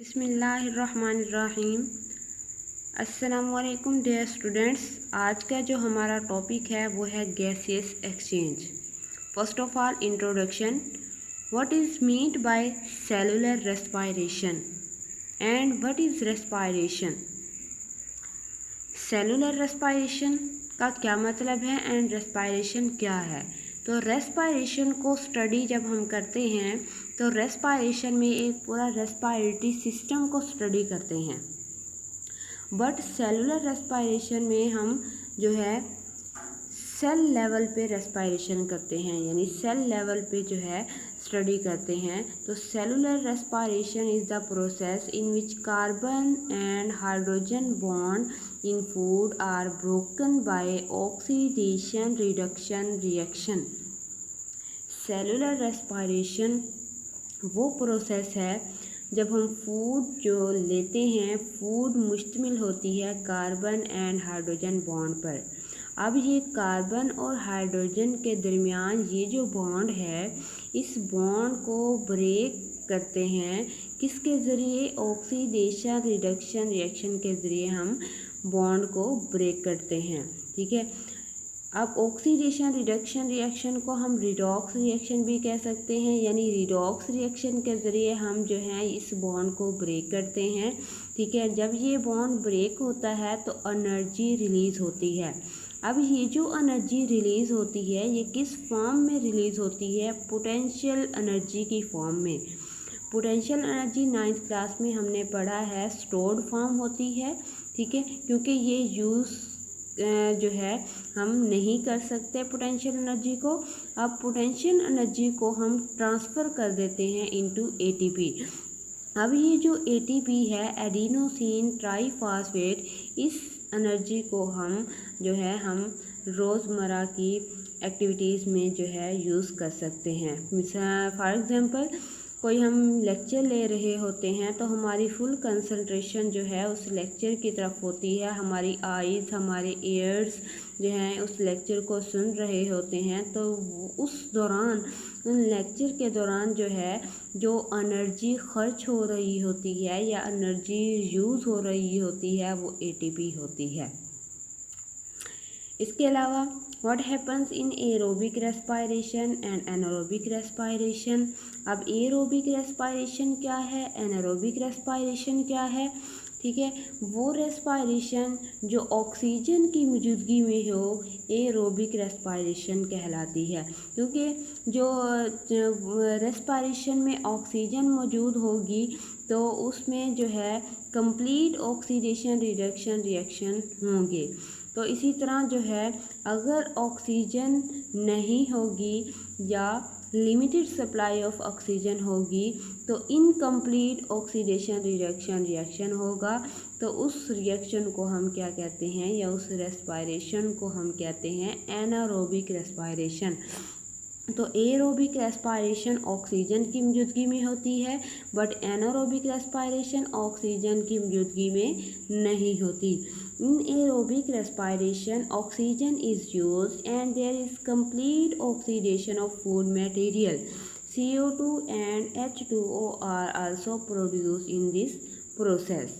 बिस्मिल्लाहिर्रहमानिर्रहीम। अस्सलामुअलैकुम dear students. आज का जो हमारा टॉपिक है वो है gaseous exchange. First of all introduction. What is meant by cellular respiration and what is respiration. Cellular respiration का क्या मतलब है एंड रेस्पिरेशन क्या है। तो रेस्पिरेशन को स्टडी जब हम करते हैं तो रेस्पिरेशन में एक पूरा रेस्पिरेटरी सिस्टम को स्टडी करते हैं। बट सेलुलर रेस्पिरेशन में हम जो है सेल लेवल पे रेस्पिरेशन करते हैं, यानी सेल लेवल पे जो है स्टडी करते हैं। तो cellular respiration is the process in which carbon and hydrogen bond in food are broken by oxidation reduction reaction. Cellular respiration वो प्रोसेस है जब हम फूड जो लेते हैं, फूड मुश्तमिल होती है कार्बन एंड हाइड्रोजन बॉन्ड पर। अब ये कार्बन और हाइड्रोजन के दरमियान ये जो बॉन्ड है, इस बॉन्ड को ब्रेक करते हैं किसके ज़रिए, ऑक्सीडेशन रिडक्शन रिएक्शन के ज़रिए हम बॉन्ड को ब्रेक करते हैं। ठीक है। अब ऑक्सीडेशन रिडक्शन रिएक्शन को हम रिडॉक्स रिएक्शन भी कह सकते हैं, यानी रिडॉक्स रिएक्शन के ज़रिए हम जो है इस बॉन्ड को ब्रेक करते हैं। ठीक है। जब ये बॉन्ड ब्रेक होता है तो एनर्जी रिलीज़ होती है। अब ये जो एनर्जी रिलीज़ होती है ये किस फॉर्म में रिलीज़ होती है, पोटेंशियल एनर्जी की फॉर्म में। पोटेंशियल एनर्जी 9th क्लास में हमने पढ़ा है स्टोर्ड फॉर्म होती है। ठीक है। क्योंकि ये यूज़ जो है हम नहीं कर सकते पोटेंशियल एनर्जी को। अब पोटेंशियल एनर्जी को हम ट्रांसफ़र कर देते हैं इनटू एटीपी। अब ये जो एटीपी है, एडिनोसिन ट्राईफॉस्फेट, इस एनर्जी को हम जो है हम रोज़मर्रा की एक्टिविटीज़ में जो है यूज़ कर सकते हैं। फॉर एग्ज़ाम्पल कोई हम लेक्चर ले रहे होते हैं तो हमारी फुल कंसंट्रेशन जो है उस लेक्चर की तरफ होती है। हमारी आईज़, हमारे ईयर्स जो हैं उस लेक्चर को सुन रहे होते हैं। तो उस दौरान, उन लेक्चर के दौरान जो है जो एनर्जी खर्च हो रही होती है या एनर्जी यूज़ हो रही होती है वो एटीपी होती है। इसके अलावा what happens in aerobic respiration and anaerobic respiration. अब एरोबिक रेस्पिरेशन क्या है, एनारोबिक रेस्पिरेशन क्या है। ठीक है। वो रेस्पिरेशन जो ऑक्सीजन की मौजूदगी में हो, एरोबिक रेस्पिरेशन कहलाती है। क्योंकि जो रेस्पिरेशन में ऑक्सीजन मौजूद होगी तो उसमें जो है कंप्लीट ऑक्सीडेशन रिडक्शन रिएक्शन होंगे। तो इसी तरह जो है अगर ऑक्सीजन नहीं होगी या लिमिटेड सप्लाई ऑफ ऑक्सीजन होगी तो इनकम्प्लीट ऑक्सीडेशन रिडक्शन रिएक्शन होगा। तो उस रिएक्शन को हम क्या कहते हैं, या उस रेस्पिरेशन को हम कहते हैं एनारोबिक रेस्पिरेशन। तो एरोबिक रेस्पिरेशन ऑक्सीजन की मौजूदगी में होती है, बट एनारोबिक रेस्पिरेशन ऑक्सीजन की मौजूदगी में नहीं होती। In aerobic respiration oxygen is used and there is complete oxidation of food material. CO2 and H2O are also produced in this process.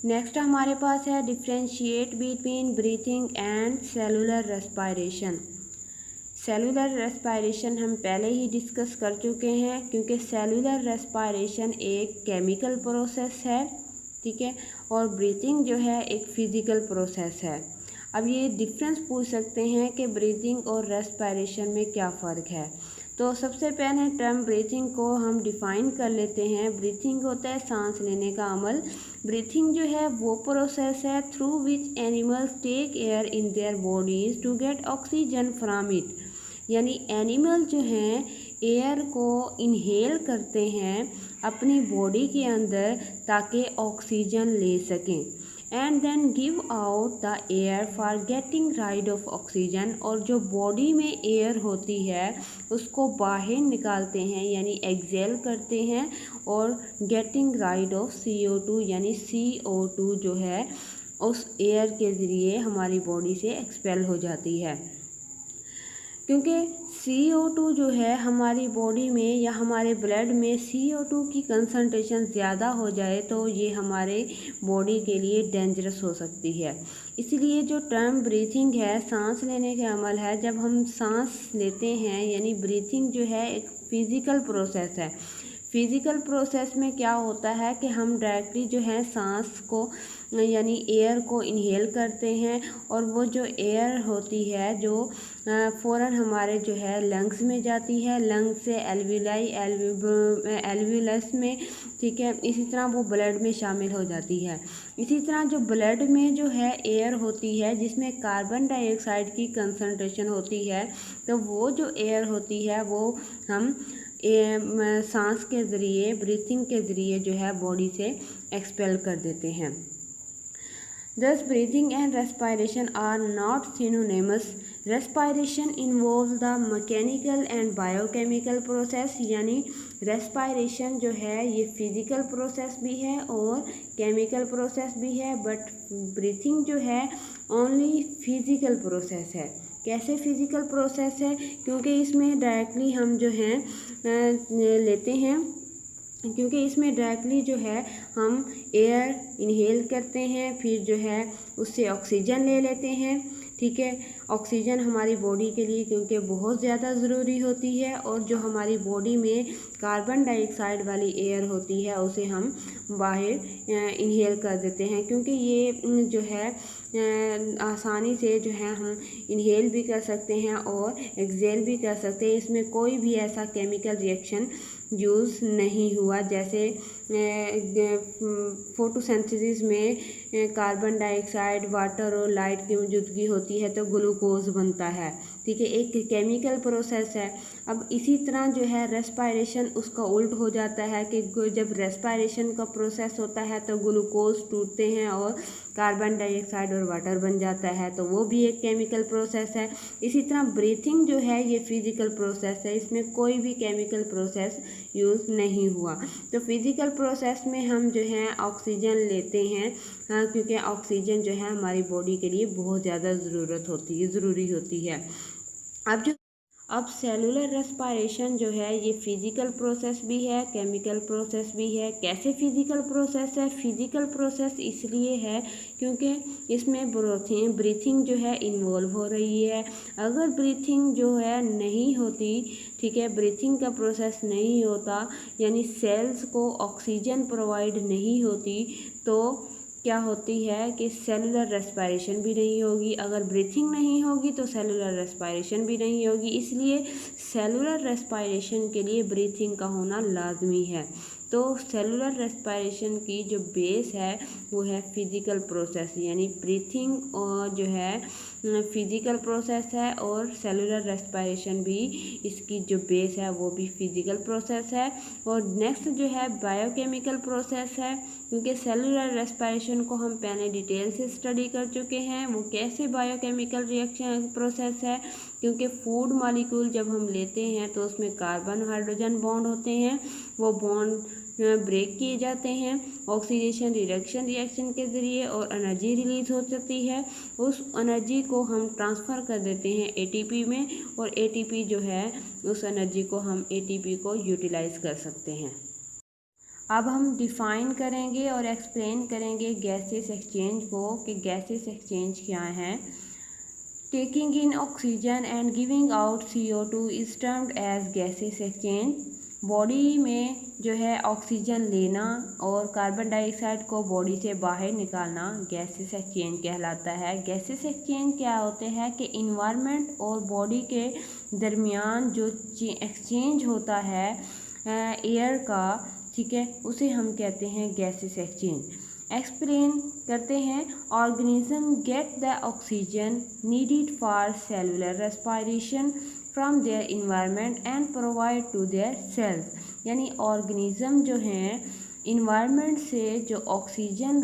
Next हमारे पास है differentiate between breathing and cellular respiration. Cellular respiration हम पहले ही discuss कर चुके हैं, क्योंकि सेलुलर रेस्पिरेशन एक केमिकल प्रोसेस है। ठीक है। और ब्रीथिंग जो है एक फ़िज़िकल प्रोसेस है। अब ये डिफरेंस पूछ सकते हैं कि ब्रीथिंग और रेस्पिरेशन में क्या फ़र्क है। तो सबसे पहले टर्म ब्रीथिंग को हम डिफ़ाइन कर लेते हैं। ब्रीथिंग होता है सांस लेने का अमल। ब्रीथिंग जो है वो प्रोसेस है through which animals take air in their bodies to get oxygen from it. यानी एनिमल जो हैं एयर को इनहेल करते हैं अपनी बॉडी के अंदर ताकि ऑक्सीजन ले सकें, and then give out the air for getting rid of oxygen. और जो बॉडी में एयर होती है उसको बाहर निकालते हैं, यानी एक्सेल करते हैं, और गेटिंग राइड ऑफ CO2 यानी CO2 जो है उस एयर के ज़रिए हमारी बॉडी से एक्सपेल हो जाती है। क्योंकि CO2 जो है हमारी बॉडी में या हमारे ब्लड में CO2 की कंसंट्रेशन ज़्यादा हो जाए तो ये हमारे बॉडी के लिए डेंजरस हो सकती है। इसलिए जो टर्म ब्रीथिंग है, सांस लेने का अमल है, जब हम सांस लेते हैं यानी ब्रीथिंग जो है एक फिज़िकल प्रोसेस है। फिज़िकल प्रोसेस में क्या होता है कि हम डायरेक्टली जो है सांस को यानी एयर को इनहेल करते हैं और वो जो एयर होती है जो फ़ौरन हमारे जो है लंग्स में जाती है, लंग्स से एल्विलाई एल्वियलस में, ठीक है। इसी तरह वो ब्लड में शामिल हो जाती है। इसी तरह जो ब्लड में जो है एयर होती है जिसमें कार्बन डाइऑक्साइड की कंसंट्रेशन होती है, तो वो जो एयर होती है वो हम सांस के ज़रिए, ब्रीथिंग के ज़रिए जो है बॉडी से एक्सपेल कर देते हैं। Thus, breathing and respiration are not synonymous. Respiration involves the mechanical and biochemical process, यानी respiration जो है ये physical process भी है और chemical process भी है, but breathing जो है only physical process है। कैसे फिज़िकल प्रोसेस है? क्योंकि इसमें डायरेक्टली हम जो हैं लेते हैं, क्योंकि इसमें डायरेक्टली जो है हम एयर इनहेल करते हैं, फिर जो है उससे ऑक्सीजन ले लेते हैं, ठीक है। ऑक्सीजन हमारी बॉडी के लिए क्योंकि बहुत ज़्यादा ज़रूरी होती है और जो हमारी बॉडी में कार्बन डाइऑक्साइड वाली एयर होती है उसे हम बाहर इनहेल कर देते हैं, क्योंकि ये जो है आसानी से जो है हम इनहेल भी कर सकते हैं और एक्सहेल भी कर सकते हैं। इसमें कोई भी ऐसा केमिकल रिएक्शन यूज़ नहीं हुआ, जैसे फोटोसिंथेसिस में कार्बन डाइऑक्साइड, वाटर और लाइट की मौजूदगी होती है तो ग्लूकोज बनता है, ठीक है। एक केमिकल प्रोसेस है। अब इसी तरह जो है रेस्पायरेशन उसका उल्ट हो जाता है कि जब रेस्पायरेशन का प्रोसेस होता है तो ग्लूकोज टूटते हैं और कार्बन डाइऑक्साइड और वाटर बन जाता है, तो वो भी एक केमिकल प्रोसेस है। इसी तरह ब्रीथिंग जो है ये फिज़िकल प्रोसेस है, इसमें कोई भी केमिकल प्रोसेस यूज़ नहीं हुआ। तो फिज़िकल प्रोसेस में हम जो है ऑक्सीजन लेते हैं, क्योंकि ऑक्सीजन जो है हमारी बॉडी के लिए बहुत ज़्यादा ज़रूरी होती है। अब सेलुलर रेस्पायरेशन जो है ये फिज़िकल प्रोसेस भी है, केमिकल प्रोसेस भी है। कैसे फिज़िकल प्रोसेस है? फिज़िकल प्रोसेस इसलिए है क्योंकि इसमें ब्रीथिंग जो है इन्वॉल्व हो रही है। अगर ब्रीथिंग जो है नहीं होती, ठीक है, ब्रीथिंग का प्रोसेस नहीं होता यानी सेल्स को ऑक्सीजन प्रोवाइड नहीं होती तो क्या होती है कि सेलुलर रेस्पायरेशन भी नहीं होगी। अगर ब्रीथिंग नहीं होगी तो सेलुलर रेस्पायरेशन भी नहीं होगी, इसलिए सेलुलर रेस्पायरेशन के लिए ब्रीथिंग का होना लाजमी है। तो सेलुलर रेस्पायरेशन की जो बेस है वो है फिज़िकल प्रोसेस, यानी ब्रीथिंग और जो है फिज़िकल प्रोसेस है और सेलुलर रेस्पायरेशन भी इसकी जो बेस है वो भी फिज़िकल प्रोसेस है। और नेक्स्ट जो है बायोकेमिकल प्रोसेस है, क्योंकि सेलुलर रेस्पायरेशन को हम पहले डिटेल से स्टडी कर चुके हैं। वो कैसे बायोकेमिकल रिएक्शन प्रोसेस है, क्योंकि फूड मॉलिक्यूल जब हम लेते हैं तो उसमें कार्बन हाइड्रोजन बॉन्ड होते हैं, वो बॉन्ड ब्रेक किए जाते हैं ऑक्सीडेशन रिडक्शन रिएक्शन के ज़रिए और एनर्जी रिलीज हो जाती है। उस एनर्जी को हम ट्रांसफ़र कर देते हैं एटीपी में और एटीपी जो है उस एनर्जी को हम एटीपी को यूटिलाइज़ कर सकते हैं। अब हम डिफ़ाइन करेंगे और एक्सप्लेन करेंगे गैसेस एक्सचेंज को कि गैसेस एक्सचेंज क्या है। Taking in oxygen and giving out CO2 is termed as gases exchange. Body में जो है ऑक्सीजन लेना और कार्बन डाइऑक्साइड को बॉडी से बाहर निकालना गैसेस एक्सचेंज कहलाता है। गैसेस एक्सचेंज क्या होते हैं कि इन्वायरमेंट और बॉडी के दरमियान जो एक्सचेंज होता है एयर का, ठीक है, उसे हम कहते हैं गैसेस एक्सचेंज। एक्सप्लेन करते हैं। Organism get the oxygen needed for cellular respiration from their environment and provide to their cells, यानी ऑर्गेनिज्म जो हैं इन्वायरमेंट से जो ऑक्सीजन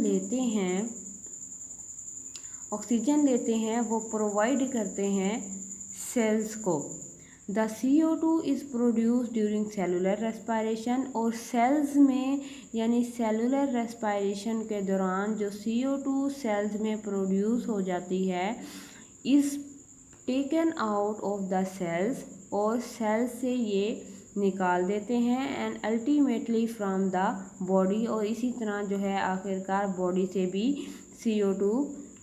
लेते हैं वो प्रोवाइड करते हैं सेल्स को। The CO2 is produce during cellular respiration, और सेल्स में यानी सेलुलर रेस्पायरेशन के दौरान जो CO2 सेल्स में प्रोड्यूस हो जाती है is taken out of the cells और सेल से ये निकाल देते हैं and ultimately from the body, और इसी तरह जो है आखिरकार बॉडी से भी CO2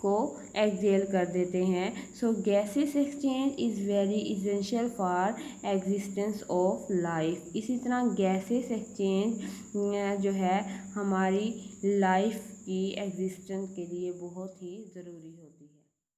को एक्सहेल कर देते हैं। So gases exchange is very essential for existence of life. इसी तरह गैसेस एक्सचेंज जो है हमारी लाइफ की एग्जिस्टेंस के लिए बहुत ही ज़रूरी होती है।